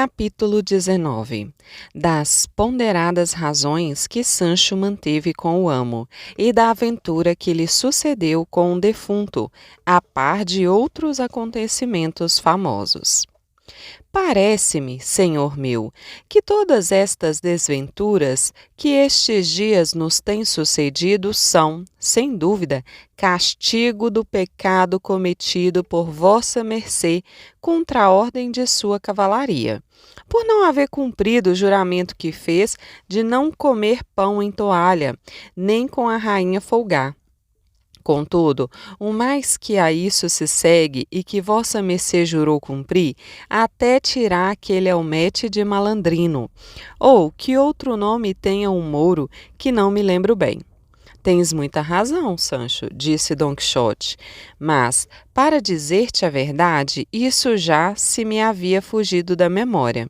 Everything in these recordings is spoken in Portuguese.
Capítulo 19. Das ponderadas razões que Sancho manteve com o amo, e da aventura que lhe sucedeu com o defunto, a par de outros acontecimentos famosos. Parece-me, senhor meu, que todas estas desventuras que estes dias nos têm sucedido são, sem dúvida, castigo do pecado cometido por vossa mercê contra a ordem de sua cavalaria, por não haver cumprido o juramento que fez de não comer pão em toalha, nem com a rainha folgar. Contudo, o mais que a isso se segue e que vossa mercê jurou cumprir, até tirar aquele almete de malandrino, ou que outro nome tenha um mouro, que não me lembro bem. Tens muita razão, Sancho, disse Don Quixote, mas, para dizer-te a verdade, isso já se me havia fugido da memória.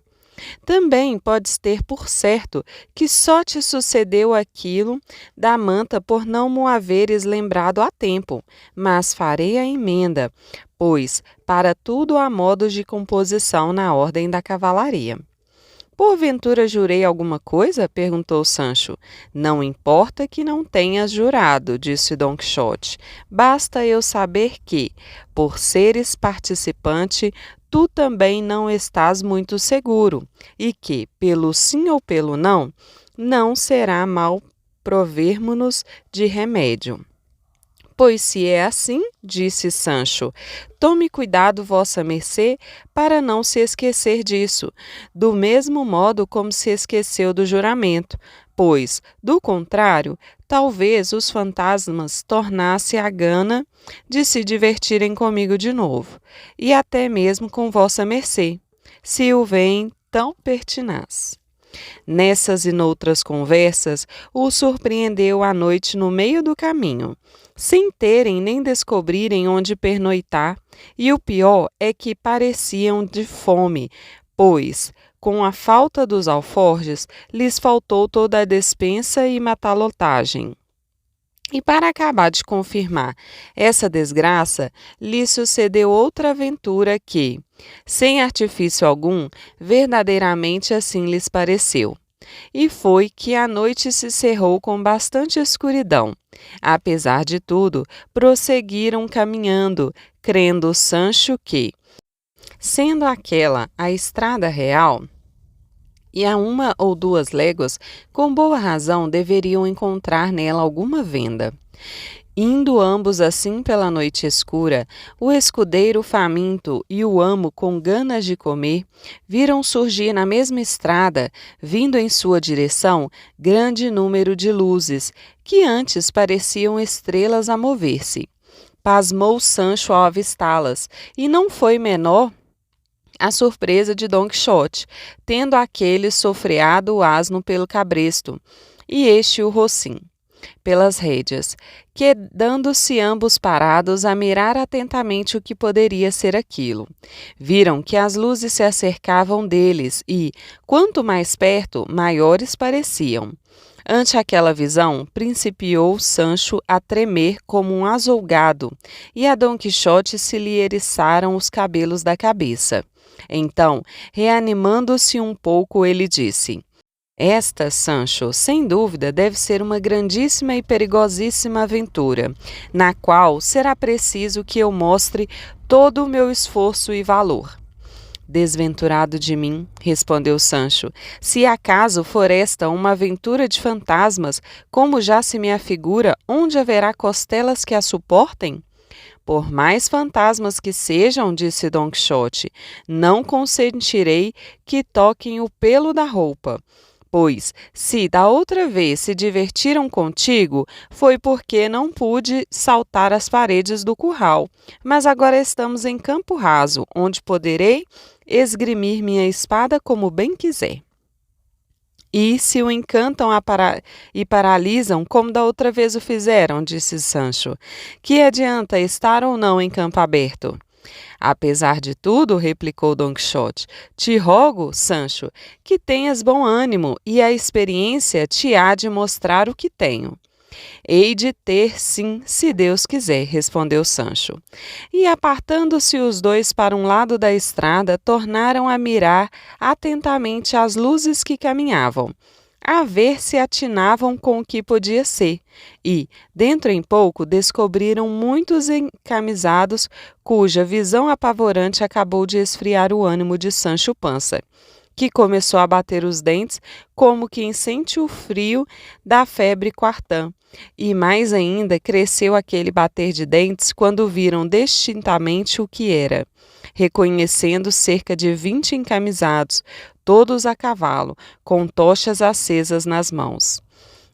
Também podes ter por certo que só te sucedeu aquilo da manta por não mo haveres lembrado a tempo, mas farei a emenda, pois para tudo há modos de composição na ordem da cavalaria. Porventura jurei alguma coisa? Perguntou Sancho. Não importa que não tenhas jurado, disse Don Quixote. Basta eu saber que, por seres participante, tu também não estás muito seguro, e que, pelo sim ou pelo não, não será mal provermo-nos de remédio. Pois se é assim, disse Sancho, tome cuidado vossa mercê para não se esquecer disso, do mesmo modo como se esqueceu do juramento, pois, do contrário, talvez os fantasmas tornassem a gana de se divertirem comigo de novo, e até mesmo com vossa mercê, se o veem tão pertinaz. Nessas e noutras conversas, o surpreendeu à noite no meio do caminho, sem terem nem descobrirem onde pernoitar, e o pior é que pareciam de fome, pois, com a falta dos alforjes, lhes faltou toda a despensa e matalotagem. E para acabar de confirmar essa desgraça, lhe sucedeu outra aventura que, sem artifício algum, verdadeiramente assim lhes pareceu. E foi que a noite se cerrou com bastante escuridão. Apesar de tudo, prosseguiram caminhando, crendo Sancho que, sendo aquela a estrada real, e a 1 ou 2 léguas, com boa razão deveriam encontrar nela alguma venda. Indo ambos assim pela noite escura, o escudeiro faminto e o amo com ganas de comer, viram surgir na mesma estrada, vindo em sua direção, grande número de luzes, que antes pareciam estrelas a mover-se. Pasmou Sancho ao avistá-las, e não foi menor a surpresa de Don Quixote, tendo aquele sofreado o asno pelo cabresto, e este o rocim pelas rédeas, quedando-se ambos parados a mirar atentamente o que poderia ser aquilo. Viram que as luzes se acercavam deles e, quanto mais perto, maiores pareciam. Ante aquela visão, principiou Sancho a tremer como um azouguado, e a Don Quixote se lhe eriçaram os cabelos da cabeça. Então, reanimando-se um pouco, ele disse: Esta, Sancho, sem dúvida, deve ser uma grandíssima e perigosíssima aventura, na qual será preciso que eu mostre todo o meu esforço e valor. Desventurado de mim, respondeu Sancho, se acaso for esta uma aventura de fantasmas, como já se me afigura, onde haverá costelas que a suportem? Por mais fantasmas que sejam, disse Don Quixote, não consentirei que toquem o pelo da roupa. Pois, se da outra vez se divertiram contigo, foi porque não pude saltar as paredes do curral. Mas agora estamos em campo raso, onde poderei esgrimir minha espada como bem quiser. E se o encantam e paralisam, como da outra vez o fizeram, disse Sancho, que adianta estar ou não em campo aberto? Apesar de tudo, replicou Don Quixote, te rogo, Sancho, que tenhas bom ânimo e a experiência te há de mostrar o que tenho. Hei de ter, sim, se Deus quiser, respondeu Sancho. E apartando-se os dois para um lado da estrada, tornaram a mirar atentamente as luzes que caminhavam, a ver se atinavam com o que podia ser, e, dentro em pouco, descobriram muitos encamisados, cuja visão apavorante acabou de esfriar o ânimo de Sancho Pança, que começou a bater os dentes como quem sente o frio da febre quartã. E mais ainda cresceu aquele bater de dentes quando viram distintamente o que era, reconhecendo cerca de 20 encamisados, todos a cavalo, com tochas acesas nas mãos.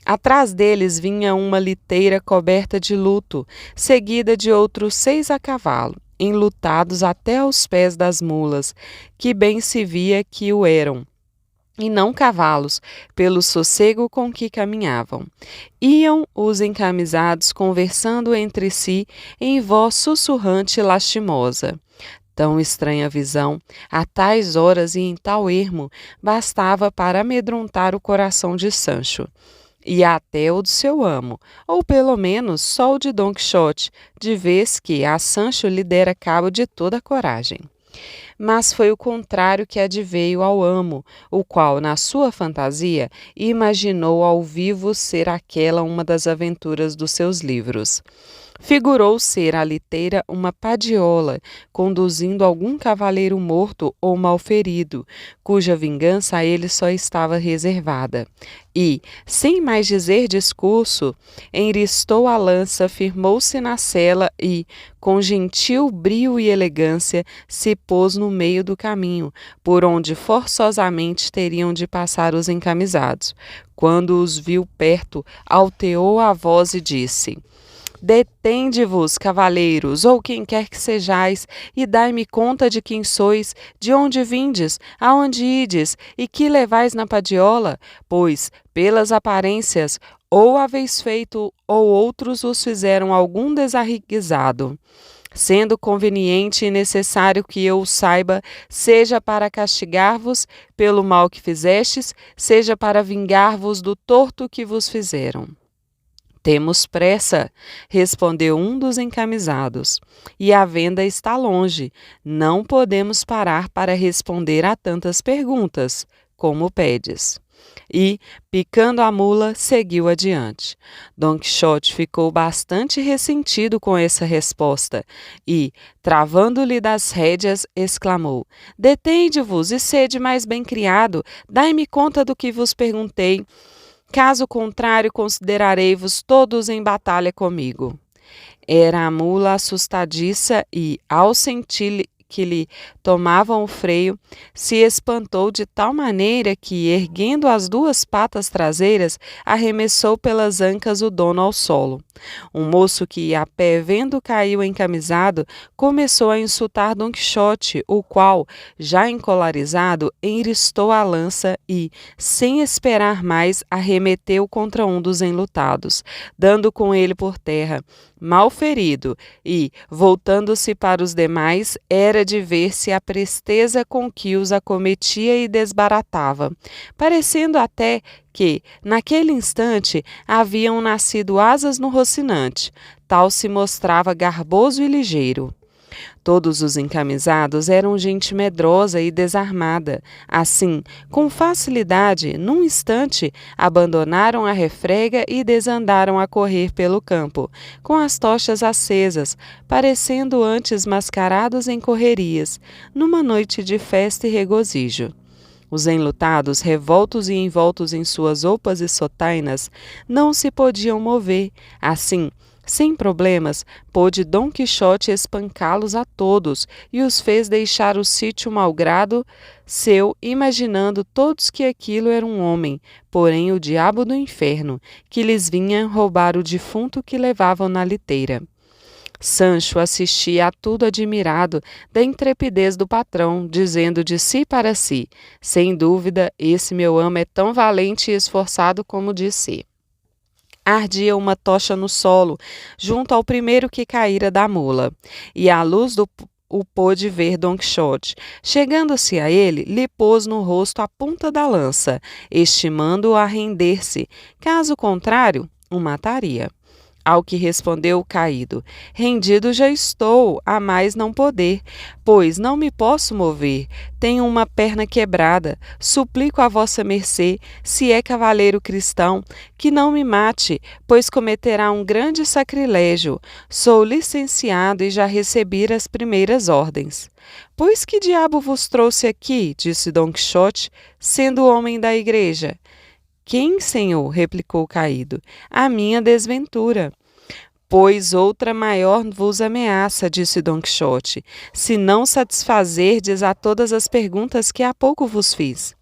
Atrás deles vinha uma liteira coberta de luto, seguida de outros 6 a cavalo, enlutados até aos pés das mulas, que bem se via que o eram, e não cavalos, pelo sossego com que caminhavam. Iam os encamisados conversando entre si em voz sussurrante e lastimosa. Tão estranha visão, a tais horas e em tal ermo, bastava para amedrontar o coração de Sancho, e até o do seu amo, ou pelo menos só o de Don Quixote, de vez que a Sancho lhe dera cabo de toda a coragem. Mas foi o contrário que adveio ao amo, o qual, na sua fantasia, imaginou ao vivo ser aquela uma das aventuras dos seus livros. Figurou ser a liteira uma padiola, conduzindo algum cavaleiro morto ou malferido, cuja vingança a ele só estava reservada. E, sem mais dizer discurso, enristou a lança, firmou-se na sela e, com gentil brio e elegância, se pôs no meio do caminho, por onde forçosamente teriam de passar os encamisados. Quando os viu perto, alteou a voz e disse: Detende-vos, cavaleiros, ou quem quer que sejais, e dai-me conta de quem sois, de onde vindes, aonde ides, e que levais na padiola, pois, pelas aparências, ou haveis feito, ou outros os fizeram algum desarreguizado. Sendo conveniente e necessário que eu o saiba, seja para castigar-vos pelo mal que fizestes, seja para vingar-vos do torto que vos fizeram. Temos pressa, respondeu um dos encamisados, e a venda está longe. Não podemos parar para responder a tantas perguntas, como pedes. E, picando a mula, seguiu adiante. Don Quixote ficou bastante ressentido com essa resposta e, travando-lhe das rédeas, exclamou: Detende-vos e sede mais bem criado, dai-me conta do que vos perguntei. Caso contrário, considerarei-vos todos em batalha comigo. Era a mula assustadiça e, ao sentir que lhe tomavam o freio, se espantou de tal maneira que, erguendo as 2 patas traseiras, arremessou pelas ancas o dono ao solo. Um moço que ia a pé, vendo cair o encamisado, começou a insultar Don Quixote, o qual, já encolarizado, enristou a lança e, sem esperar mais, arremeteu contra um dos enlutados, dando com ele por terra, mal ferido, e, voltando-se para os demais, era de ver-se a presteza com que os acometia e desbaratava, parecendo até que, naquele instante, haviam nascido asas no Rocinante, tal se mostrava garboso e ligeiro. Todos os encamisados eram gente medrosa e desarmada. Assim, com facilidade, num instante, abandonaram a refrega e desandaram a correr pelo campo, com as tochas acesas, parecendo antes mascarados em correrias, numa noite de festa e regozijo. Os enlutados, revoltos e envoltos em suas roupas e sotainas, não se podiam mover. Assim, sem problemas, pôde Dom Quixote espancá-los a todos e os fez deixar o sítio malgrado seu, imaginando todos que aquilo era um homem, porém o diabo do inferno, que lhes vinha roubar o defunto que levavam na liteira. Sancho assistia a tudo admirado da intrepidez do patrão, dizendo de si para si: sem dúvida, esse meu amo é tão valente e esforçado como de si. Ardia uma tocha no solo, junto ao primeiro que caíra da mula, e à luz o pôde ver Don Quixote. Chegando-se a ele, lhe pôs no rosto a ponta da lança, estimando-o a render-se. Caso contrário, o mataria. Ao que respondeu o caído: rendido já estou, a mais não poder, pois não me posso mover, tenho uma perna quebrada, suplico a vossa mercê, se é cavaleiro cristão, que não me mate, pois cometerá um grande sacrilégio. Sou licenciado e já recebi as primeiras ordens. Pois que diabo vos trouxe aqui? Disse Dom Quixote, sendo homem da igreja. Quem, senhor? Replicou o caído. A minha desventura. Pois outra maior vos ameaça, disse Dom Quixote, se não satisfazerdes a todas as perguntas que há pouco vos fiz.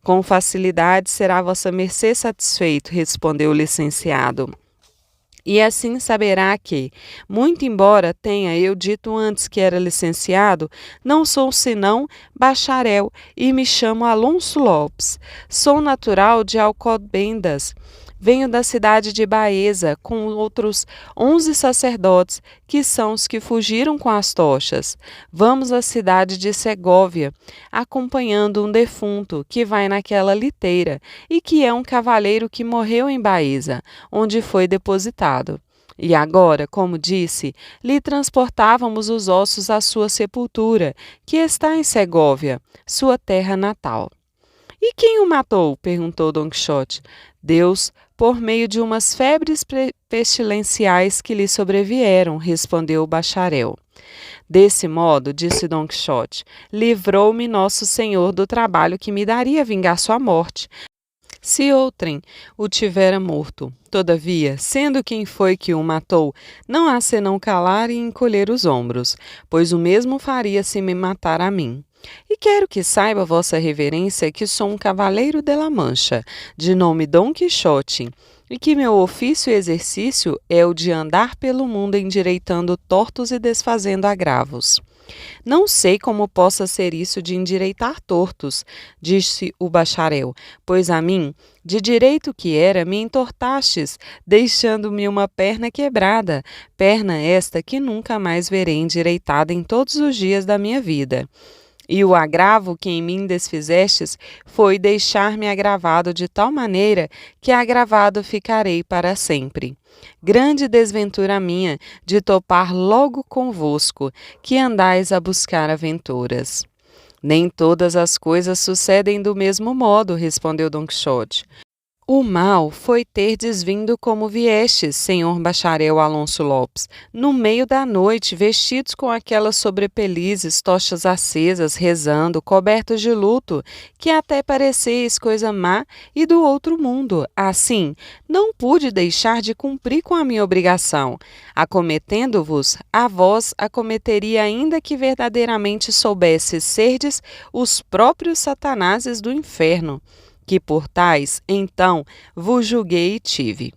Com facilidade será vossa mercê satisfeito, respondeu o licenciado. E assim saberá que, muito embora tenha eu dito antes que era licenciado, não sou senão bacharel e me chamo Alonso Lopes. Sou natural de Alcobendas. Venho da cidade de Baeza com outros 11 sacerdotes, que são os que fugiram com as tochas. Vamos à cidade de Segóvia, acompanhando um defunto que vai naquela liteira e que é um cavaleiro que morreu em Baeza, onde foi depositado. E agora, como disse, lhe transportávamos os ossos à sua sepultura, que está em Segóvia, sua terra natal. E quem o matou? Perguntou Dom Quixote. Deus, por meio de umas febres pestilenciais que lhe sobrevieram, respondeu o bacharel. Desse modo, disse Dom Quixote, livrou-me Nosso Senhor do trabalho que me daria vingar sua morte, se outrem o tivera morto. Todavia, sendo quem foi que o matou, não há senão calar e encolher os ombros, pois o mesmo faria se me matar a mim. E quero que saiba vossa reverência que sou um cavaleiro de la Mancha, de nome Dom Quixote, e que meu ofício e exercício é o de andar pelo mundo endireitando tortos e desfazendo agravos. Não sei como possa ser isso de endireitar tortos, disse o bacharel, pois a mim, de direito que era, me entortastes, deixando-me uma perna quebrada, perna esta que nunca mais verei endireitada em todos os dias da minha vida. E o agravo que em mim desfizestes foi deixar-me agravado de tal maneira que agravado ficarei para sempre. Grande desventura minha de topar logo convosco, que andais a buscar aventuras. Nem todas as coisas sucedem do mesmo modo, respondeu Dom Quixote. O mal foi terdes vindo como viestes, senhor bacharel Alonso Lopes, no meio da noite, vestidos com aquelas sobrepelizes, tochas acesas, rezando, cobertos de luto, que até pareceis coisa má e do outro mundo. Assim, não pude deixar de cumprir com a minha obrigação. Acometendo-vos, a vós acometeria ainda que verdadeiramente soubesses serdes os próprios satanases do inferno, que por tais, então, vos julguei e tive.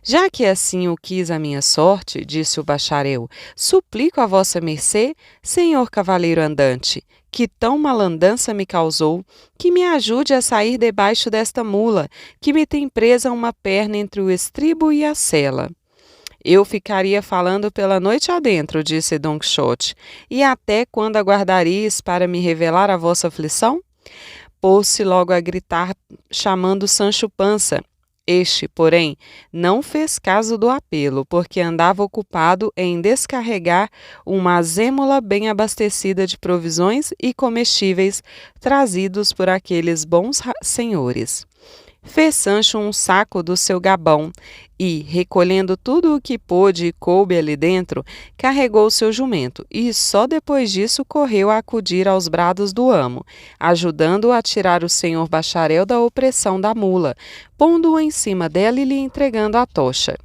Já que assim o quis a minha sorte, disse o bacharel, suplico a vossa mercê, senhor cavaleiro andante, que tão malandança me causou, que me ajude a sair debaixo desta mula, que me tem presa uma perna entre o estribo e a sela. Eu ficaria falando pela noite adentro, disse Dom Quixote, e até quando aguardaríeis para me revelar a vossa aflição? Pôs-se logo a gritar, chamando Sancho Pança. Este, porém, não fez caso do apelo, porque andava ocupado em descarregar uma azêmula bem abastecida de provisões e comestíveis trazidos por aqueles bons senhores. Fez Sancho um saco do seu gabão e, recolhendo tudo o que pôde e coube ali dentro, carregou seu jumento e só depois disso correu a acudir aos brados do amo, ajudando-o a tirar o senhor bacharel da opressão da mula, pondo-o em cima dela e lhe entregando a tocha.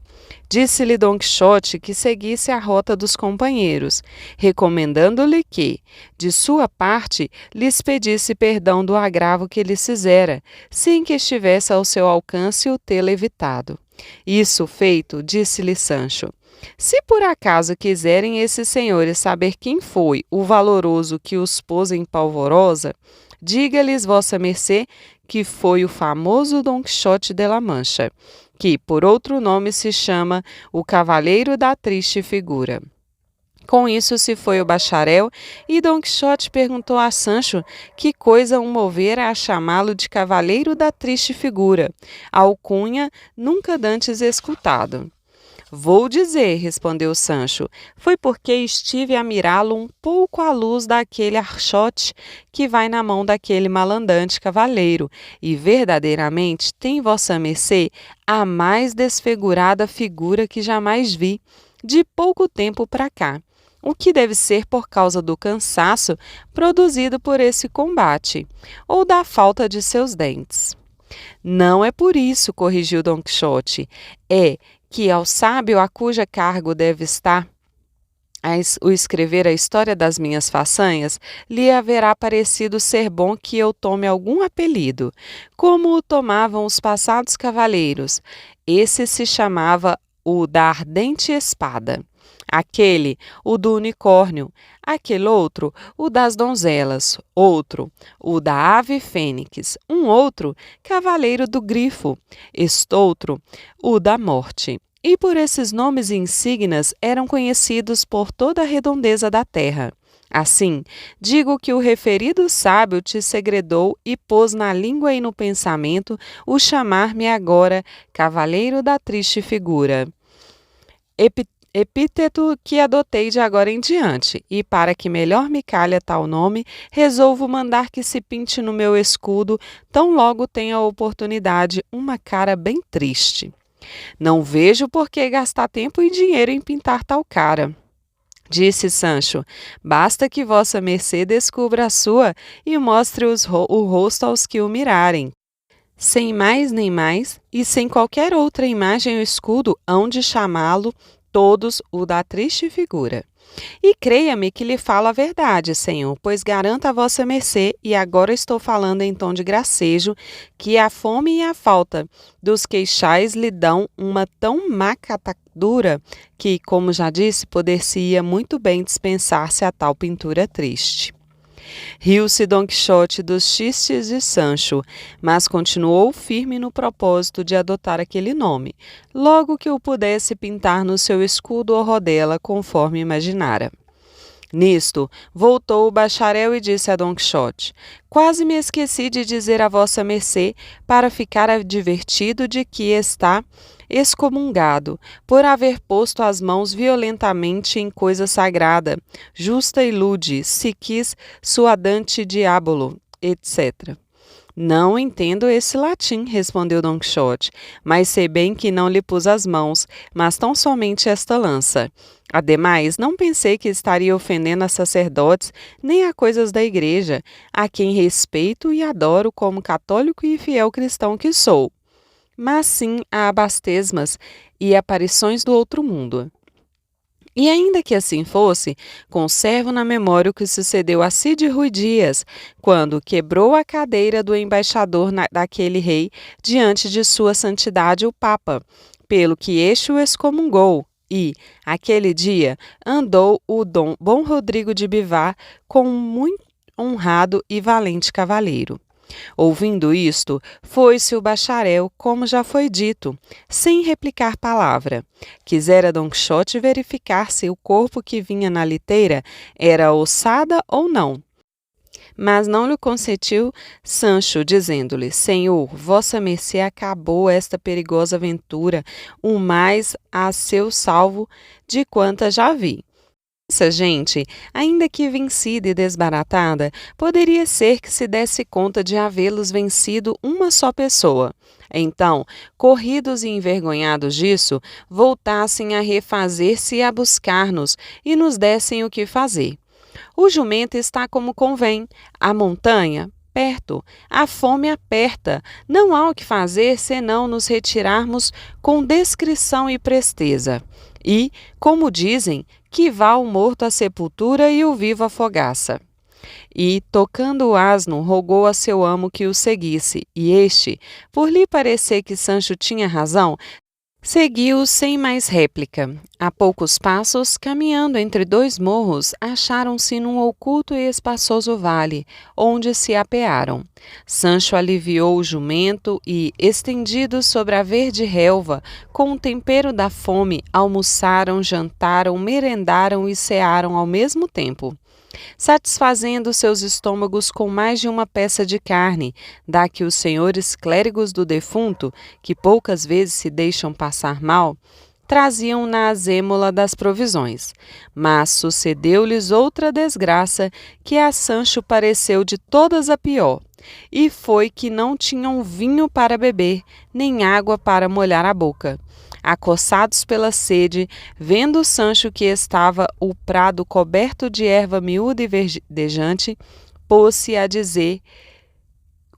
Disse-lhe Dom Quixote que seguisse a rota dos companheiros, recomendando-lhe que, de sua parte, lhes pedisse perdão do agravo que lhes fizera, sem que estivesse ao seu alcance o tê-lo evitado. Isso feito, disse-lhe Sancho: se por acaso quiserem esses senhores saber quem foi o valoroso que os pôs em polvorosa, diga-lhes vossa mercê que foi o famoso Dom Quixote de la Mancha, que por outro nome se chama o Cavaleiro da Triste Figura. Com isso se foi o bacharel, e Dom Quixote perguntou a Sancho que coisa o movera a chamá-lo de Cavaleiro da Triste Figura, alcunha nunca dantes escutado. Vou dizer, respondeu Sancho, foi porque estive a mirá-lo um pouco à luz daquele archote que vai na mão daquele malandante cavaleiro, e verdadeiramente tem vossa mercê a mais desfigurada figura que jamais vi, de pouco tempo para cá, o que deve ser por causa do cansaço produzido por esse combate, ou da falta de seus dentes. Não é por isso, corrigiu Dom Quixote, é que ao sábio a cuja cargo deve estar o escrever a história das minhas façanhas, lhe haverá parecido ser bom que eu tome algum apelido, como o tomavam os passados cavaleiros. Esse se chamava o da ardente espada, aquele, o do unicórnio, aquele outro, o das donzelas, outro, o da ave fênix, um outro, cavaleiro do grifo, estoutro, o da morte. E por esses nomes e insígnias eram conhecidos por toda a redondeza da terra. Assim, digo que o referido sábio te segredou e pôs na língua e no pensamento o chamar-me agora Cavaleiro da Triste Figura. Epíteto que adotei de agora em diante, e para que melhor me calhe tal nome, resolvo mandar que se pinte no meu escudo, tão logo tenha a oportunidade, uma cara bem triste. Não vejo por que gastar tempo e dinheiro em pintar tal cara. Disse Sancho, basta que vossa mercê descubra a sua e mostre o rosto aos que o mirarem. Sem mais nem mais, e sem qualquer outra imagem ou escudo, hão de chamá-lo todos o da triste figura. E creia-me que lhe falo a verdade, senhor, pois garanto a vossa mercê, e agora estou falando em tom de gracejo, que a fome e a falta dos queixais lhe dão uma tão má catadura que, como já disse, poder-se-ia muito bem dispensar-se a tal pintura triste. Riu-se Dom Quixote dos chistes de Sancho, mas continuou firme no propósito de adotar aquele nome, logo que o pudesse pintar no seu escudo ou rodela, conforme imaginara. Nisto, voltou o bacharel e disse a Dom Quixote, quase me esqueci de dizer a vossa mercê, para ficar advertido de que está excomungado, por haver posto as mãos violentamente em coisa sagrada, justa ilude, se quis suadante diabolo, etc. Não entendo esse latim, respondeu Dom Quixote, mas sei bem que não lhe pus as mãos, mas tão somente esta lança. Ademais, não pensei que estaria ofendendo a sacerdotes nem a coisas da igreja, a quem respeito e adoro como católico e fiel cristão que sou, mas sim a abastesmas e aparições do outro mundo. E ainda que assim fosse, conservo na memória o que sucedeu a Cide Rui Dias, quando quebrou a cadeira do embaixador daquele rei diante de sua santidade o Papa, pelo que este o excomungou, e, aquele dia, andou o Dom Bom Rodrigo de Bivar com um muito honrado e valente cavaleiro. Ouvindo isto, foi-se o bacharel, como já foi dito, sem replicar palavra. Quisera Dom Quixote verificar se o corpo que vinha na liteira era ossada ou não. Mas não lhe consentiu Sancho, dizendo-lhe, Senhor, vossa mercê acabou esta perigosa aventura, o mais a seu salvo de quanta já vi. Essa gente, ainda que vencida e desbaratada, poderia ser que se desse conta de havê-los vencido uma só pessoa. Então, corridos e envergonhados disso, voltassem a refazer-se e a buscar-nos e nos dessem o que fazer. O jumento está como convém, a montanha perto, a fome aperta, não há o que fazer senão nos retirarmos com descrição e presteza. E, como dizem, que vá o morto à sepultura e o vivo à fogaça. E, tocando o asno, rogou a seu amo que o seguisse, e este, por lhe parecer que Sancho tinha razão, Seguiu sem mais réplica. A poucos passos, caminhando entre dois morros, acharam-se num oculto e espaçoso vale, onde se apearam. Sancho aliviou o jumento e, estendidos sobre a verde relva, com o tempero da fome, almoçaram, jantaram, merendaram e cearam ao mesmo tempo, satisfazendo seus estômagos com mais de uma peça de carne, da que os senhores clérigos do defunto, que poucas vezes se deixam passar mal, traziam na azêmola das provisões. Mas sucedeu-lhes outra desgraça, que a Sancho pareceu de todas a pior, e foi que não tinham vinho para beber, nem água para molhar a boca. Acossados pela sede, vendo Sancho que estava o prado coberto de erva miúda e verdejante, pôs-se a dizer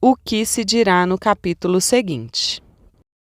o que se dirá no capítulo seguinte.